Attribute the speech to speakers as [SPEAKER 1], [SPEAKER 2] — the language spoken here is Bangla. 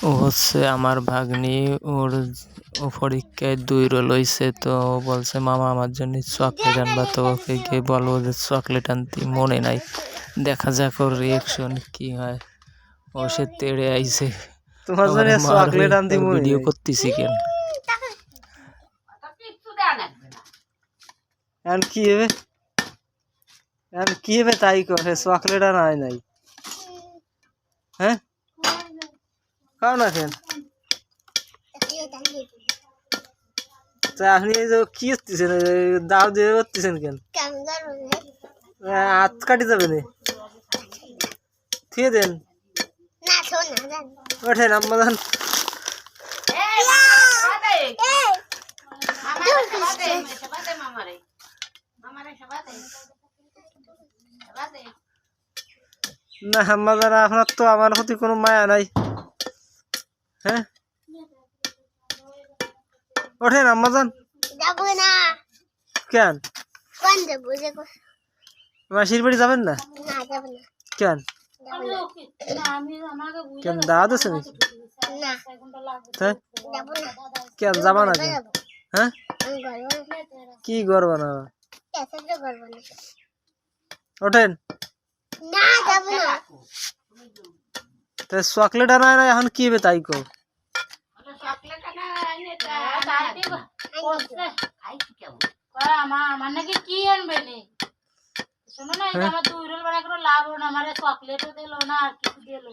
[SPEAKER 1] ও হচ্ছে আমার ভাগ্নি। ও পরীক্ষায় 2 রোল হইছে, তো ও বলছে মামা আমার জন্য চকলেট আনবা, তো ওকে গিয়ে বলবো যে চকলেট আনতে মনে নাই। দেখা যাক ওর রিয়েকশন কি হয়। ও সে তেড়ে আইছে
[SPEAKER 2] তোমার জন্য
[SPEAKER 1] আমারে মারবে,
[SPEAKER 2] চকলেট আনতে
[SPEAKER 1] আর
[SPEAKER 2] মনে
[SPEAKER 1] ভিডিও
[SPEAKER 2] নাই।
[SPEAKER 1] করতেছি কেন?
[SPEAKER 2] এখন কি হবে? এখন কি হবে তাই করে, চকলেট আর আয় নাই। হ্যাঁ, খাও না কেন? তা আপনি এই যে কি করতেছেন, দাও দিয়ে করতেছেন কেন? হাত কাটি যাবে না, থুয়ে দেন। ওঠেন আম্মা যান। না আম্মা যান, আপনার তো আমার প্রতি কোনো মায়া নাই। হ্যাঁ, ওঠেন আম্মা যান। কেন মাসির বাড়ি যাবেন না? কেন কেন দাওয়াত আছে নাকি? হ্যাঁ, কেন যাবা না কেন? হ্যাঁ, কি ঘর বানাবা? ওঠেন। চকলেট আনায় না, এখন কি হবে তাই কো?
[SPEAKER 3] আমার নাকি কি আনবে নি, শোনো না, আমার 2 রোল বাড়া করে লাভ হলো না, আমার চকলেটও দিলো না আর কিছু দিলো।